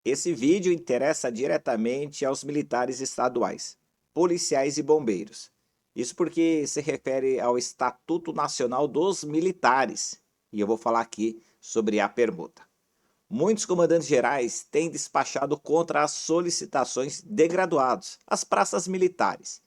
Esse vídeo interessa diretamente aos militares estaduais, policiais e bombeiros. Isso porque se refere ao Estatuto Nacional dos Militares, e eu vou falar aqui sobre a permuta. Muitos comandantes gerais têm despachado contra as solicitações de graduados, as praças militares.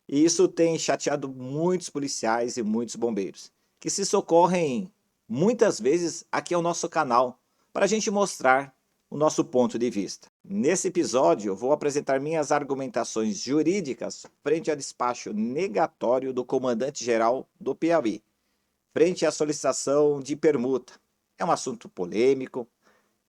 E isso tem chateado muitos policiais e muitos bombeiros, que se socorrem muitas vezes aqui ao nosso canal, para a gente mostrar o nosso ponto de vista. Nesse episódio, eu vou apresentar minhas argumentações jurídicas frente ao despacho negatório do comandante-geral do Piauí, frente à solicitação de permuta. É um assunto polêmico,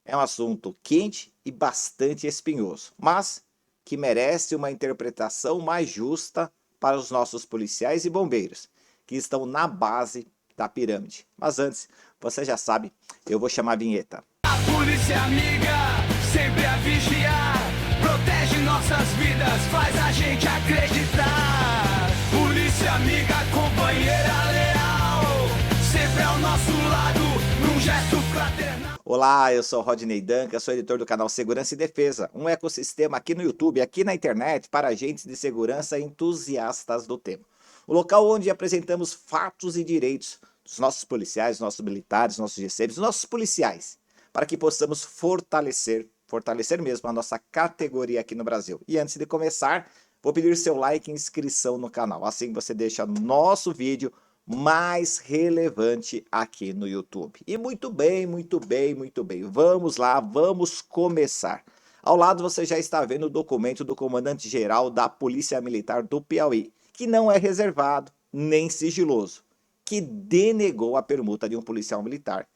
é um assunto quente e bastante espinhoso, mas que merece uma interpretação mais justa para os nossos policiais e bombeiros, que estão na base da pirâmide. Mas antes, você já sabe, eu vou chamar a vinheta. Polícia amiga, sempre a vigiar, protege nossas vidas, faz a gente acreditar. Polícia amiga, companheira leal, sempre ao nosso lado, num gesto fraternal. Olá, eu sou Rodney Danca, sou editor do canal Segurança e Defesa, um ecossistema aqui no YouTube, aqui na internet, para agentes de segurança entusiastas do tema. O local onde apresentamos fatos e direitos dos nossos policiais, nossos militares, nossos GCMs, nossos policiais, para que possamos fortalecer mesmo a nossa categoria aqui no Brasil. E antes de começar, vou pedir seu like e inscrição no canal. Assim você deixa nosso vídeo mais relevante aqui no YouTube. E muito bem. Vamos lá, vamos começar. Ao lado você já está vendo o documento do comandante-geral da Polícia Militar do Piauí, que não é reservado nem sigiloso, que denegou a permuta de um policial militar,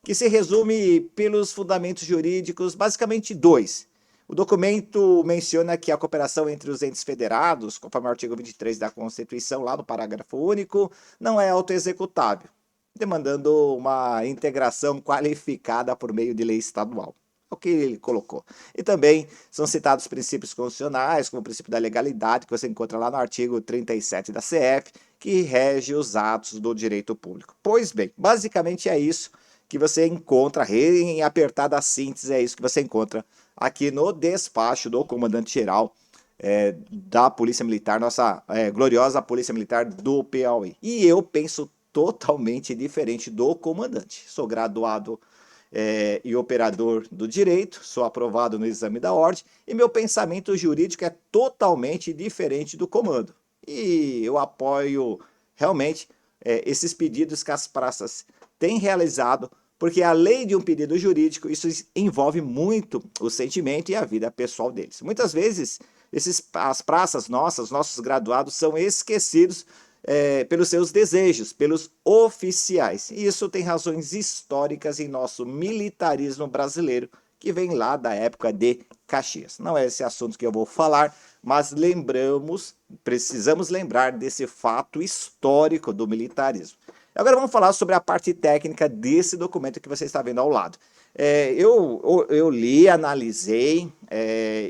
que se resume pelos fundamentos jurídicos, basicamente dois. O documento menciona que a cooperação entre os entes federados, conforme o artigo 23 da Constituição, lá no parágrafo único, não é autoexecutável, demandando uma integração qualificada por meio de lei estadual. É o que ele colocou. E também são citados princípios constitucionais, como o princípio da legalidade, que você encontra lá no artigo 37 da CF, que rege os atos do direito público. Pois bem, basicamente é isso que você encontra, em apertada síntese, é isso que você encontra aqui no despacho do comandante-geral da Polícia Militar, nossa gloriosa Polícia Militar do Piauí. E eu penso totalmente diferente do comandante. Sou graduado e operador do direito, sou aprovado no exame da ordem, e meu pensamento jurídico é totalmente diferente do comando. E eu apoio realmente esses pedidos que as praças têm realizado, porque além de um pedido jurídico, isso envolve muito o sentimento e a vida pessoal deles. Muitas vezes, as praças nossos graduados são esquecidos pelos seus desejos, pelos oficiais. E isso tem razões históricas em nosso militarismo brasileiro, que vem lá da época de Caxias. Não é esse assunto que eu vou falar, mas precisamos lembrar desse fato histórico do militarismo. Agora vamos falar sobre a parte técnica desse documento que você está vendo ao lado. Eu li, analisei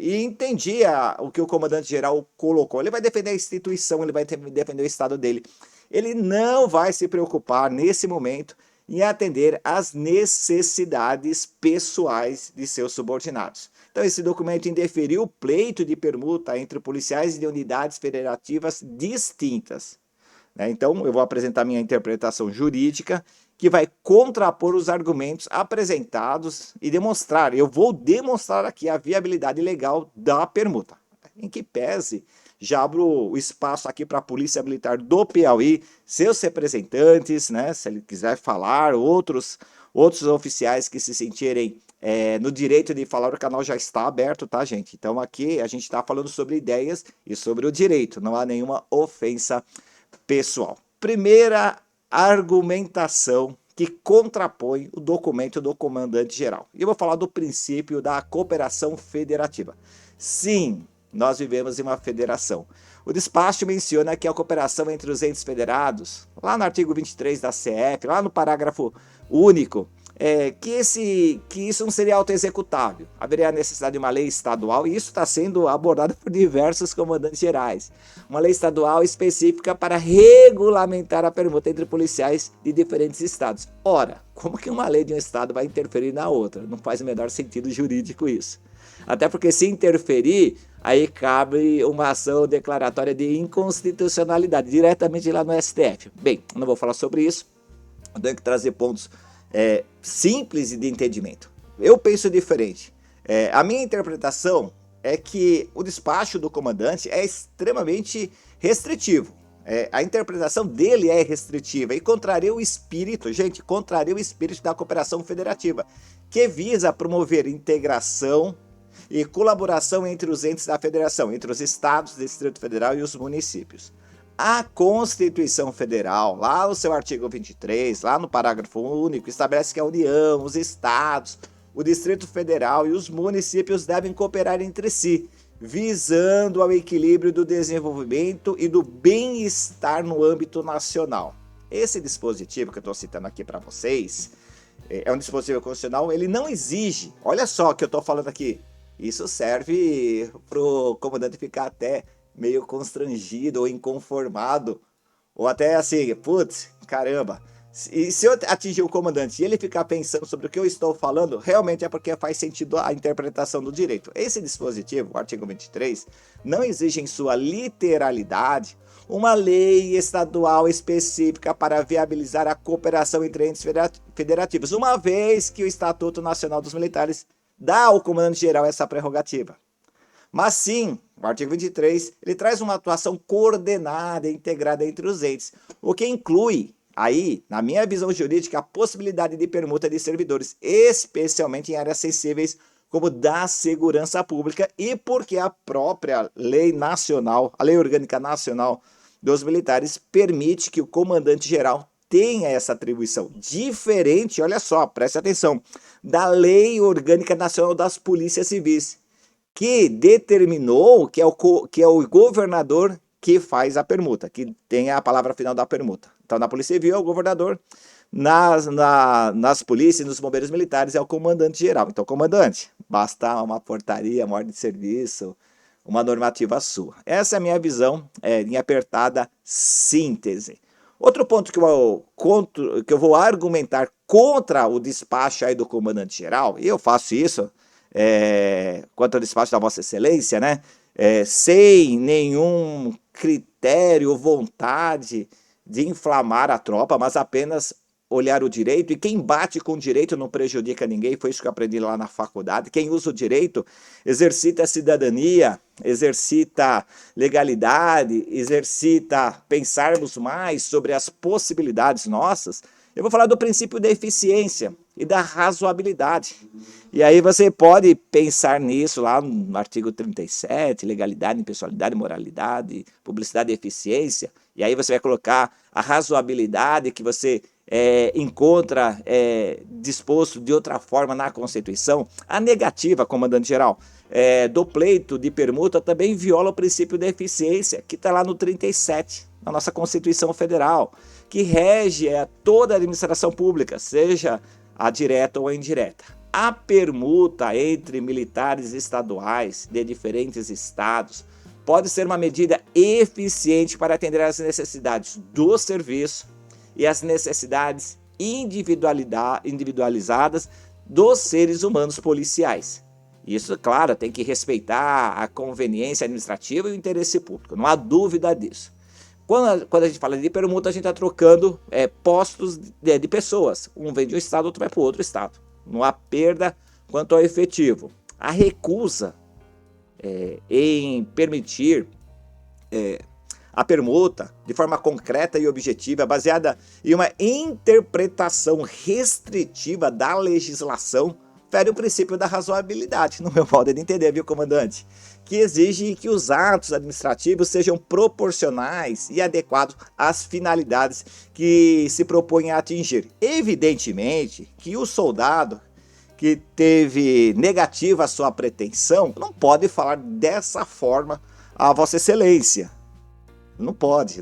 e entendi o que o comandante-geral colocou. Ele vai defender a instituição, ele vai defender o estado dele. Ele não vai se preocupar nesse momento em atender às necessidades pessoais de seus subordinados. Então esse documento indeferiu o pleito de permuta entre policiais de unidades federativas distintas. Então, eu vou apresentar minha interpretação jurídica, que vai contrapor os argumentos apresentados e demonstrar, eu vou demonstrar aqui a viabilidade legal da permuta. Em que pese, já abro o espaço aqui para a Polícia Militar do Piauí, seus representantes, se ele quiser falar, outros oficiais que se sentirem no direito de falar, o canal já está aberto, tá, gente? Então, aqui a gente está falando sobre ideias e sobre o direito, não há nenhuma ofensa pessoal. Primeira argumentação que contrapõe o documento do comandante-geral. E eu vou falar do princípio da cooperação federativa. Sim, nós vivemos em uma federação. O despacho menciona que a cooperação entre os entes federados, lá no artigo 23 da CF, lá no parágrafo único, que isso não seria autoexecutável. Haveria a necessidade de uma lei estadual, e isso está sendo abordado por diversos comandantes gerais. Uma lei estadual específica para regulamentar a permuta entre policiais de diferentes estados. Ora, como que uma lei de um estado vai interferir na outra? Não faz o menor sentido jurídico isso. Até porque se interferir, aí cabe uma ação declaratória de inconstitucionalidade, diretamente lá no STF. Bem, não vou falar sobre isso, eu tenho que trazer pontos simples de entendimento. Eu penso diferente. A minha interpretação é que o despacho do comandante é extremamente restritivo. A interpretação dele é restritiva e contraria o espírito, gente, contraria o espírito da cooperação federativa, que visa promover integração e colaboração entre os entes da federação, entre os estados, Distrito Federal e os municípios. A Constituição Federal, lá no seu artigo 23, lá no parágrafo único, estabelece que a União, os estados, o Distrito Federal e os municípios devem cooperar entre si, visando ao equilíbrio do desenvolvimento e do bem-estar no âmbito nacional. Esse dispositivo que eu estou citando aqui para vocês é um dispositivo constitucional, ele não exige, olha só o que eu estou falando aqui, isso serve para o comandante ficar até meio constrangido ou inconformado, ou até assim, putz, caramba, e se eu atingir o comandante e ele ficar pensando sobre o que eu estou falando, realmente é porque faz sentido a interpretação do direito. Esse dispositivo, o artigo 23, não exige em sua literalidade uma lei estadual específica para viabilizar a cooperação entre entes federativos, uma vez que o Estatuto Nacional dos Militares dá ao comandante-geral essa prerrogativa. Mas sim, o artigo 23, ele traz uma atuação coordenada e integrada entre os entes, o que inclui aí, na minha visão jurídica, a possibilidade de permuta de servidores, especialmente em áreas sensíveis como da segurança pública e porque a própria lei nacional, a lei orgânica nacional dos militares permite que o comandante-geral tenha essa atribuição, diferente, olha só, preste atenção, da lei orgânica nacional das polícias civis, que determinou que é o governador que faz a permuta, que tem a palavra final da permuta. Então, na Polícia Civil é o governador, nas polícias e nos bombeiros militares é o comandante-geral. Então, comandante, basta uma portaria, uma ordem de serviço, uma normativa sua. Essa é a minha visão em apertada síntese. Outro ponto que eu vou argumentar contra o despacho aí do comandante-geral, e eu faço isso quanto ao despacho da Vossa Excelência, né? Sem nenhum critério, vontade de inflamar a tropa, mas apenas olhar o direito, e quem bate com o direito não prejudica ninguém, foi isso que eu aprendi lá na faculdade. Quem usa o direito exercita a cidadania, exercita legalidade, exercita pensarmos mais sobre as possibilidades nossas. Eu vou falar do princípio da eficiência e da razoabilidade. E aí você pode pensar nisso lá no artigo 37, legalidade, impessoalidade, moralidade, publicidade e eficiência. E aí você vai colocar a razoabilidade que você encontra disposto de outra forma na Constituição. A negativa, comandante-geral, do pleito de permuta também viola o princípio da eficiência, que está lá no 37, na nossa Constituição Federal, que rege toda a administração pública, seja a direta ou a indireta. A permuta entre militares estaduais de diferentes estados pode ser uma medida eficiente para atender às necessidades do serviço e às necessidades individualizadas dos seres humanos policiais. Isso, claro, tem que respeitar a conveniência administrativa e o interesse público, não há dúvida disso. Quando a gente fala de permuta, a gente está trocando postos de pessoas. Um vem de um estado, outro vai para o outro estado. Não há perda quanto ao efetivo. A recusa em permitir a permuta de forma concreta e objetiva, baseada em uma interpretação restritiva da legislação, fere o princípio da razoabilidade, no meu modo de entender, viu, comandante? Que exige que os atos administrativos sejam proporcionais e adequados às finalidades que se propõem a atingir. Evidentemente que o soldado que teve negativa a sua pretensão não pode falar dessa forma a Vossa Excelência. Não pode,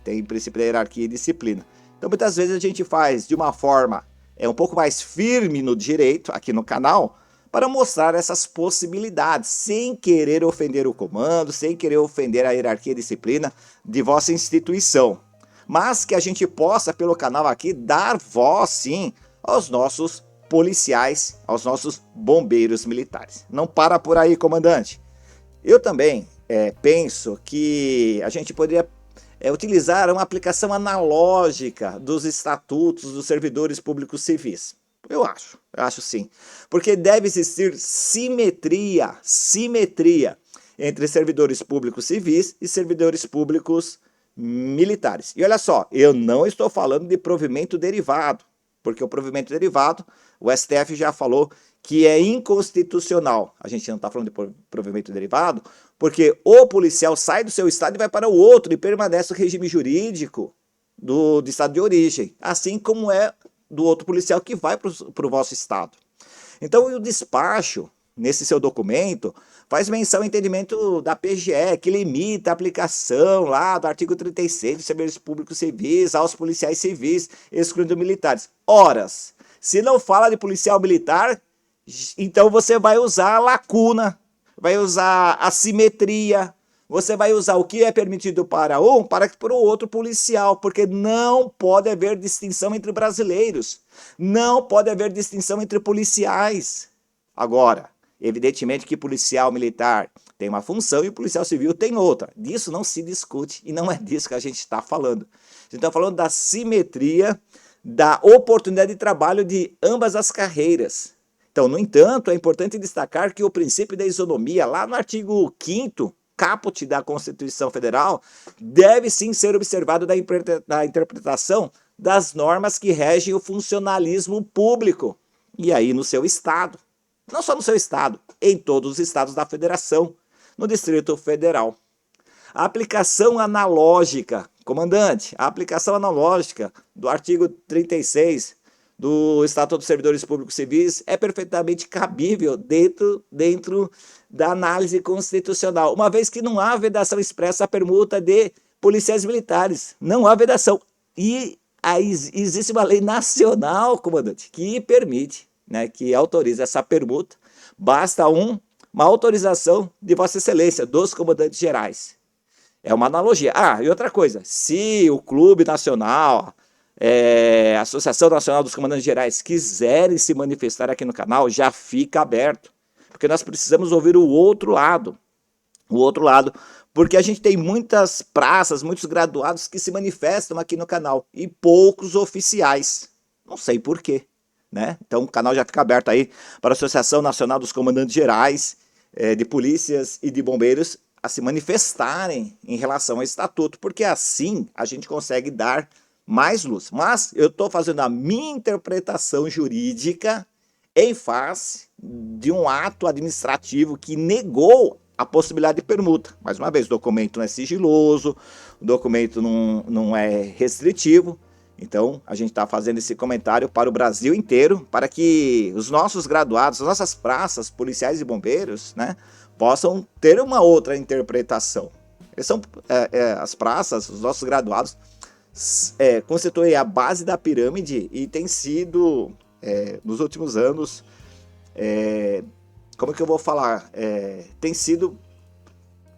tem princípio da hierarquia e disciplina. Então muitas vezes a gente faz de uma forma um pouco mais firme no direito, aqui no canal, para mostrar essas possibilidades, sem querer ofender o comando, sem querer ofender a hierarquia e disciplina de vossa instituição. Mas que a gente possa, pelo canal aqui, dar voz, sim, aos nossos policiais, aos nossos bombeiros militares. Não para por aí, comandante. Eu também penso que a gente poderia utilizar uma aplicação analógica dos estatutos dos servidores públicos civis. Eu acho sim. Porque deve existir simetria entre servidores públicos civis e servidores públicos militares. E olha só, eu não estou falando de provimento derivado, porque o provimento derivado, o STF já falou que é inconstitucional. A gente não está falando de provimento derivado, porque o policial sai do seu estado e vai para o outro e permanece o regime jurídico do estado de origem, assim como é do outro policial que vai para o vosso estado. Então o despacho, nesse seu documento, faz menção ao entendimento da PGE, que limita a aplicação lá do artigo 36 dos servidores públicos civis aos policiais civis, excluindo militares. Horas, se não fala de policial militar, então você vai usar a lacuna, vai usar a simetria, você vai usar o que é permitido para um para o outro policial, porque não pode haver distinção entre brasileiros, não pode haver distinção entre policiais. Agora, evidentemente que policial militar tem uma função e o policial civil tem outra. Disso não se discute e não é disso que a gente está falando. A gente está falando da simetria, da oportunidade de trabalho de ambas as carreiras. Então, no entanto, é importante destacar que o princípio da isonomia, lá no artigo 5º, caput da Constituição Federal, deve sim ser observado na interpretação das normas que regem o funcionalismo público. E aí no seu estado. Não só no seu estado, em todos os estados da federação, no Distrito Federal. A aplicação analógica, comandante, a aplicação analógica do artigo 36 do Estatuto dos Servidores Públicos Civis é perfeitamente cabível dentro da análise constitucional, uma vez que não há vedação expressa à permuta de policiais militares. Não há vedação. E aí existe uma lei nacional, comandante, que permite, né, que autoriza essa permuta. Basta uma autorização de Vossa Excelência, dos comandantes gerais. É uma analogia. Ah, e outra coisa, se o Clube Nacional, a Associação Nacional dos Comandantes Gerais quiserem se manifestar aqui no canal, já fica aberto. Porque nós precisamos ouvir o outro lado. O outro lado. Porque a gente tem muitas praças, muitos graduados que se manifestam aqui no canal. E poucos oficiais. Não sei por quê, né? Então o canal já fica aberto aí para a Associação Nacional dos Comandantes Gerais, de Polícias e de Bombeiros a se manifestarem em relação ao estatuto. Porque assim a gente consegue dar mais luz. Mas eu estou fazendo a minha interpretação jurídica em face de um ato administrativo que negou a possibilidade de permuta. Mais uma vez, o documento não é sigiloso, o documento não é restritivo. Então, a gente está fazendo esse comentário para o Brasil inteiro, para que os nossos graduados, as nossas praças, policiais e bombeiros, né, possam ter uma outra interpretação. As praças, os nossos graduados, constituem a base da pirâmide e tem sido, nos últimos anos, como é que eu vou falar? Tem sido,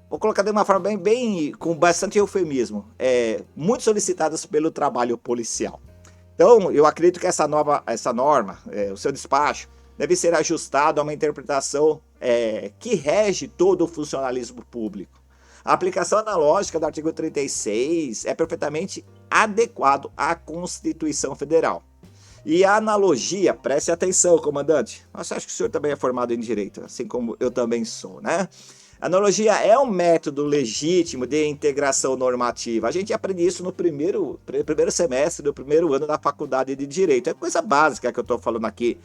vou colocar de uma forma bem com bastante eufemismo, muito solicitadas pelo trabalho policial. Então, eu acredito que essa norma, o seu despacho, deve ser ajustado a uma interpretação que rege todo o funcionalismo público. A aplicação analógica do artigo 36 é perfeitamente adequado à Constituição Federal. E a analogia, preste atenção, comandante. Nossa, acho que o senhor também é formado em Direito, assim como eu também sou, né? A analogia é um método legítimo de integração normativa. A gente aprende isso no primeiro semestre do primeiro ano da Faculdade de Direito. É coisa básica que eu estou falando aqui.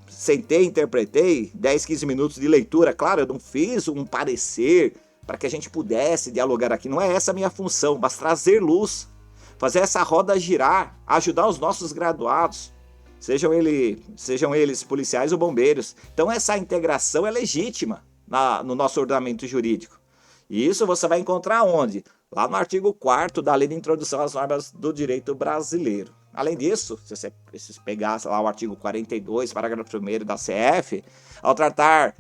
Sentei, interpretei, 10, 15 minutos de leitura. Claro, eu não fiz um parecer para que a gente pudesse dialogar aqui. Não é essa a minha função, mas trazer luz, fazer essa roda girar, ajudar os nossos graduados, sejam eles policiais ou bombeiros. Então essa integração é legítima no nosso ordenamento jurídico. E isso você vai encontrar onde? Lá no artigo 4º da Lei de Introdução às Normas do Direito Brasileiro. Além disso, se você pegar lá o artigo 42, parágrafo 1º da CF, ao tratar,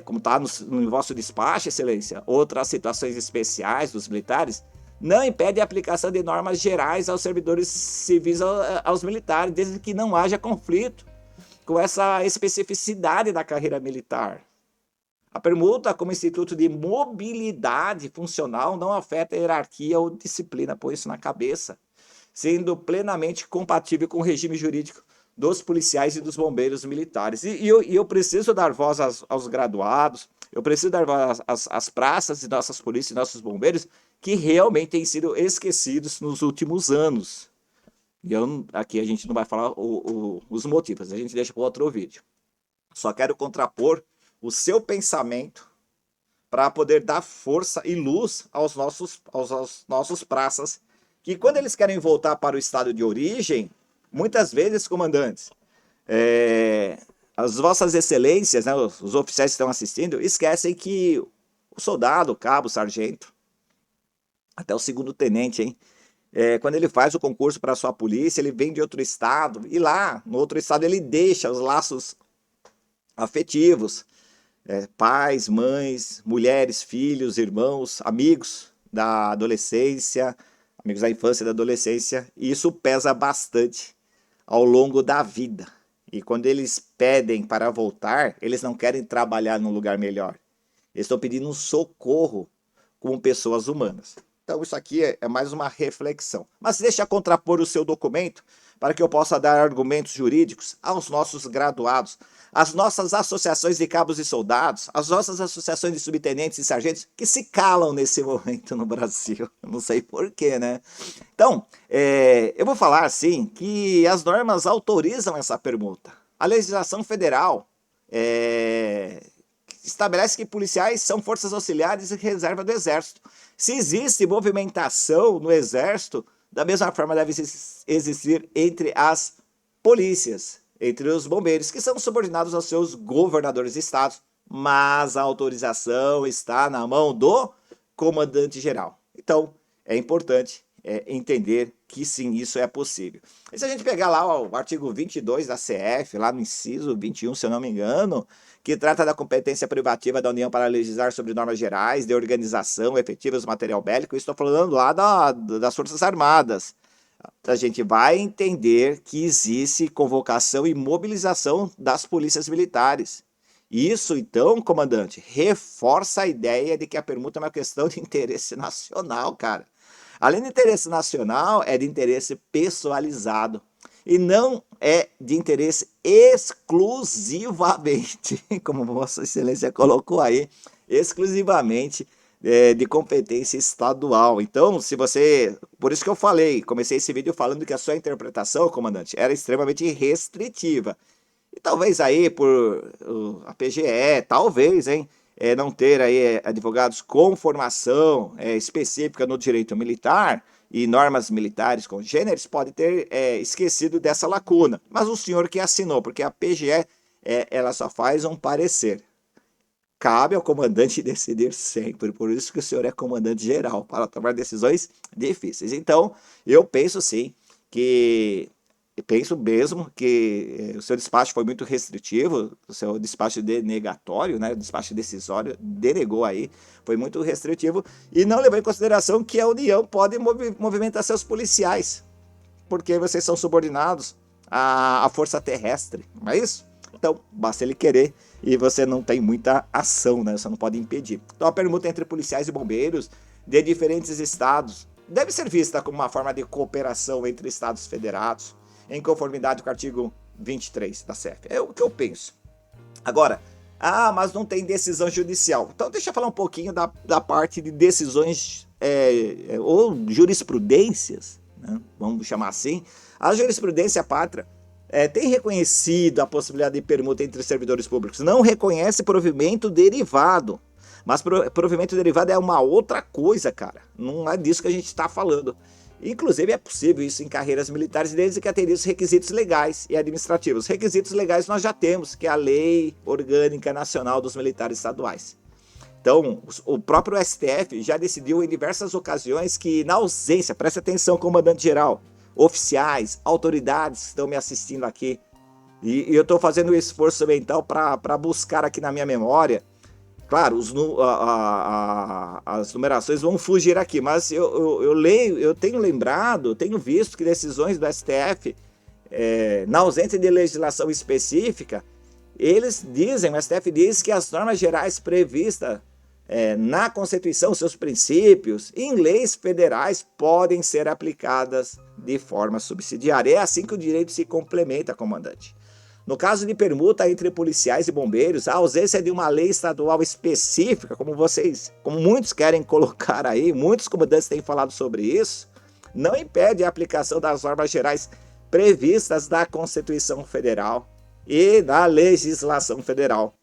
como está no vosso despacho, Excelência, outras situações especiais dos militares, não impede a aplicação de normas gerais aos servidores civis, aos militares, desde que não haja conflito com essa especificidade da carreira militar. A permuta, como instituto de mobilidade funcional, não afeta a hierarquia ou disciplina, põe isso na cabeça, sendo plenamente compatível com o regime jurídico dos policiais e dos bombeiros militares. E eu preciso dar voz aos graduados, eu preciso dar voz às praças de nossas polícias e nossos bombeiros, que realmente têm sido esquecidos nos últimos anos. E aqui a gente não vai falar os motivos, a gente deixa para outro vídeo. Só quero contrapor o seu pensamento para poder dar força e luz aos nossos praças, que quando eles querem voltar para o estado de origem, muitas vezes, comandantes, as vossas excelências, né, os oficiais que estão assistindo, esquecem que o soldado, o cabo, o sargento, até o segundo tenente, hein, quando ele faz o concurso para a sua polícia, ele vem de outro estado, e lá, no outro estado, ele deixa os laços afetivos, pais, mães, mulheres, filhos, irmãos, amigos da adolescência, amigos da infância e da adolescência, e isso pesa bastante ao longo da vida. E quando eles pedem para voltar, eles não querem trabalhar num lugar melhor. Eles estão pedindo um socorro como pessoas humanas. Então isso aqui é mais uma reflexão. Mas deixa eu contrapor o seu documento para que eu possa dar argumentos jurídicos aos nossos graduados, às nossas associações de cabos e soldados, às nossas associações de subtenentes e sargentos que se calam nesse momento no Brasil. Eu não sei porquê, né? Então, eu vou falar assim que as normas autorizam essa permuta. A legislação federal estabelece que policiais são forças auxiliares e reserva do Exército. Se existe movimentação no Exército, da mesma forma deve existir entre as polícias, entre os bombeiros, que são subordinados aos seus governadores de estados, mas a autorização está na mão do comandante-geral. Então, é importante entender que sim, isso é possível. E se a gente pegar lá o artigo 22 da CF, lá no inciso 21, se eu não me engano, que trata da competência privativa da União para legislar sobre normas gerais de organização efetivas do material bélico, eu estou falando lá das Forças Armadas. A gente vai entender que existe convocação e mobilização das polícias militares. Isso, então, comandante, reforça a ideia de que a permuta é uma questão de interesse nacional, cara. Além de interesse nacional, é de interesse pessoalizado. E não é de interesse exclusivamente, como Vossa Excelência colocou aí, exclusivamente de competência estadual. Então, se você... Por isso que eu falei, comecei esse vídeo falando que a sua interpretação, comandante, era extremamente restritiva. E talvez aí por a PGE, talvez, hein, não ter aí advogados com formação específica no direito militar e normas militares congêneres, pode ter esquecido dessa lacuna. Mas o senhor que assinou, porque a PGE ela só faz um parecer. Cabe ao comandante decidir sempre, por isso que o senhor é comandante geral, para tomar decisões difíceis. Então, eu penso sim que... Penso mesmo que o seu despacho foi muito restritivo, o seu despacho denegatório, né, o despacho decisório, denegou aí, foi muito restritivo e não levou em consideração que a União pode movimentar seus policiais, porque vocês são subordinados à força terrestre, não é isso? Então, basta ele querer e você não tem muita ação, né, você não pode impedir. Então, a permuta entre policiais e bombeiros de diferentes estados deve ser vista como uma forma de cooperação entre estados federados, em conformidade com o artigo 23 da CF. É o que eu penso. Agora, mas não tem decisão judicial. Então deixa eu falar um pouquinho da parte de decisões ou jurisprudências, né? Vamos chamar assim. A jurisprudência pátria tem reconhecido a possibilidade de permuta entre servidores públicos. Não reconhece provimento derivado. Mas provimento derivado é uma outra coisa, cara. Não é disso que a gente está falando. Inclusive é possível isso em carreiras militares desde que atenda os requisitos legais e administrativos. Requisitos legais nós já temos, que é a Lei Orgânica Nacional dos Militares Estaduais. Então, o próprio STF já decidiu em diversas ocasiões que na ausência, preste atenção, comandante-geral, oficiais, autoridades que estão me assistindo aqui, e eu estou fazendo um esforço mental para buscar aqui na minha memória. Claro, as numerações vão fugir aqui, mas eu tenho lembrado, tenho visto que decisões do STF na ausência de legislação específica, eles dizem, o STF diz que as normas gerais previstas na Constituição, seus princípios, em leis federais podem ser aplicadas de forma subsidiária. É assim que o direito se complementa, comandante. No caso de permuta entre policiais e bombeiros, a ausência de uma lei estadual específica, como muitos querem colocar aí, muitos comandantes têm falado sobre isso, não impede a aplicação das normas gerais previstas na Constituição Federal e na legislação federal,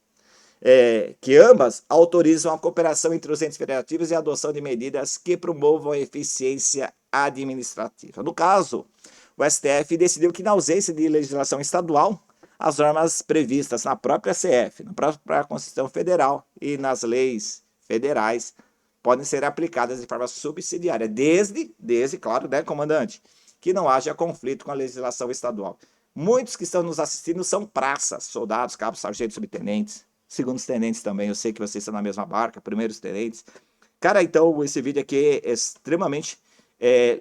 que ambas autorizam a cooperação entre os entes federativos e a adoção de medidas que promovam a eficiência administrativa. No caso, o STF decidiu que, na ausência de legislação estadual, as normas previstas na própria CF, na própria Constituição Federal e nas leis federais podem ser aplicadas de forma subsidiária, desde claro, né, comandante, que não haja conflito com a legislação estadual. Muitos que estão nos assistindo são praças, soldados, cabos, sargentos, subtenentes, segundos tenentes também, eu sei que vocês estão na mesma barca, primeiros tenentes. Cara, então esse vídeo aqui é extremamente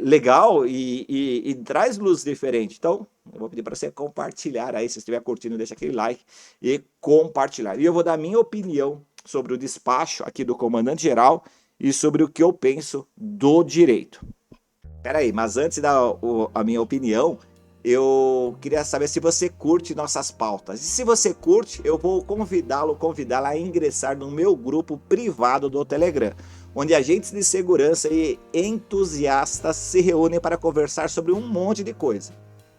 legal e traz luz diferente. Então, eu vou pedir para você compartilhar aí, se estiver curtindo, deixa aquele like e compartilhar. E eu vou dar minha opinião sobre o despacho aqui do comandante-geral e sobre o que eu penso do direito. Peraí, mas antes da a minha opinião, eu queria saber se você curte nossas pautas. E se você curte, eu vou convidá-la a ingressar no meu grupo privado do Telegram, onde agentes de segurança e entusiastas se reúnem para conversar sobre um monte de coisa.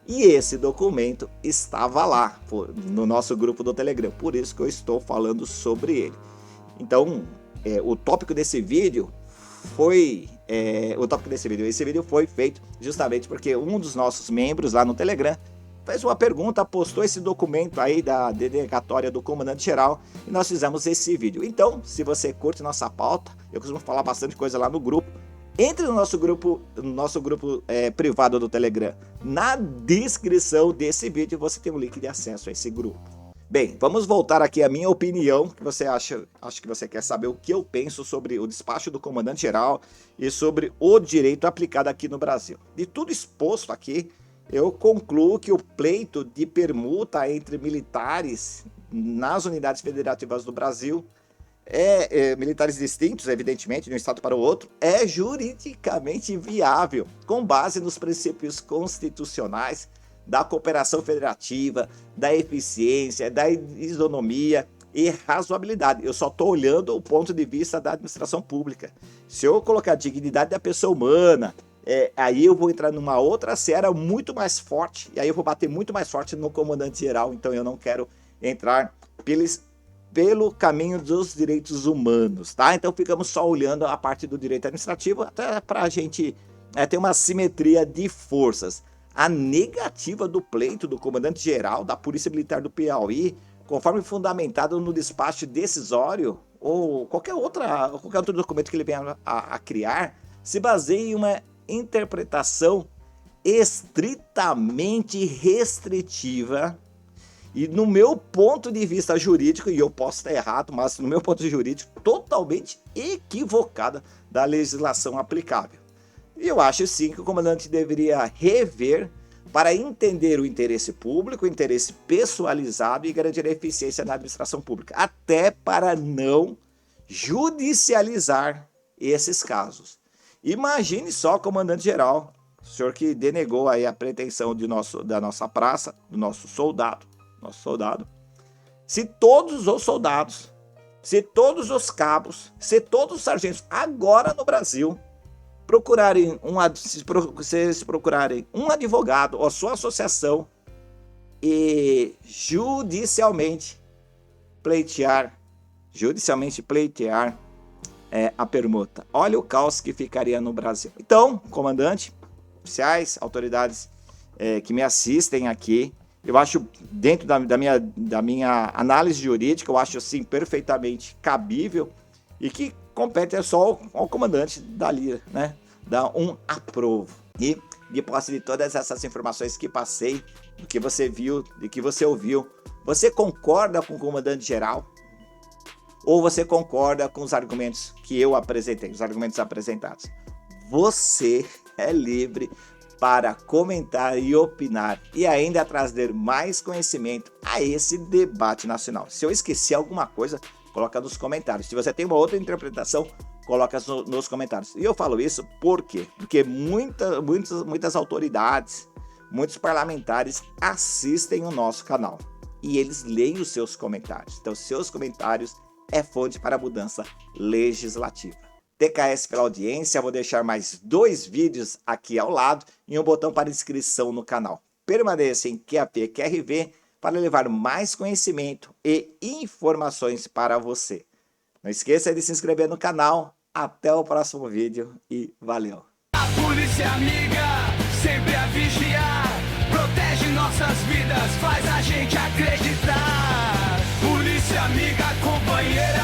E esse documento estava lá, no nosso grupo do Telegram, por isso que eu estou falando sobre ele. Então, o tópico desse vídeo foi... esse vídeo foi feito justamente porque um dos nossos membros lá no Telegram fez uma pergunta, postou esse documento aí da dedicatória do comandante-geral e nós fizemos esse vídeo. Então, se você curte nossa pauta, eu costumo falar bastante coisa lá no grupo, entre no nosso grupo privado do Telegram. Na descrição desse vídeo você tem um link de acesso a esse grupo. Bem, vamos voltar aqui à minha opinião, que você acho que você quer saber o que eu penso sobre o despacho do comandante-geral e sobre o direito aplicado aqui no Brasil. De tudo exposto aqui, eu concluo que o pleito de permuta entre militares nas unidades federativas do Brasil, militares distintos, evidentemente, de um estado para o outro, é juridicamente viável, com base nos princípios constitucionais da cooperação federativa, da eficiência, da isonomia e razoabilidade. Eu só estou olhando o ponto de vista da administração pública. Se eu colocar a dignidade da pessoa humana, aí eu vou entrar numa outra seara muito mais forte, e aí eu vou bater muito mais forte no comandante-geral, então eu não quero entrar pelo caminho dos direitos humanos, tá? Então ficamos só olhando a parte do direito administrativo, até para a gente ter uma simetria de forças. A negativa do pleito do comandante-geral da Polícia Militar do Piauí, conforme fundamentado no despacho decisório ou qualquer outro documento que ele venha a criar, se baseia em uma interpretação estritamente restritiva e, no meu ponto de vista jurídico, e eu posso estar errado, mas no meu ponto de vista jurídico, totalmente equivocada da legislação aplicável. E eu acho sim que o comandante deveria rever para entender o interesse público, o interesse pessoalizado e garantir a eficiência na administração pública, até para não judicializar esses casos. Imagine só, comandante-geral, o senhor que denegou aí a pretensão da nossa praça, do nosso soldado, se todos os soldados, se todos os cabos, se todos os sargentos agora no Brasil procurarem um advogado ou a sua associação e judicialmente pleitear a permuta. Olha o caos que ficaria no Brasil. Então, comandante, oficiais, autoridades que me assistem aqui, eu acho, dentro da minha análise jurídica, eu acho assim perfeitamente cabível e que compete só ao comandante dali, né? Dar um aprovo. E de posse de todas essas informações que passei, do que você viu, do que você ouviu, você concorda com o comandante-geral? Ou você concorda com os argumentos que eu apresentei, os argumentos apresentados? Você é livre para comentar e opinar e ainda trazer mais conhecimento a esse debate nacional. Se eu esqueci alguma coisa, coloca nos comentários. Se você tem uma outra interpretação, coloca nos comentários. E eu falo isso por quê? Porque muitas autoridades, muitos parlamentares assistem o nosso canal e eles leem os seus comentários. Então, seus comentários é fonte para a mudança legislativa. TKS pela audiência, vou deixar mais 2 vídeos aqui ao lado e um botão para inscrição no canal. Permaneça em QAP-QRV para levar mais conhecimento e informações para você. Não esqueça de se inscrever no canal. Até o próximo vídeo e valeu! A polícia amiga, sempre a vigiar, protege nossas vidas, faz a gente acreditar. Polícia amiga, companheira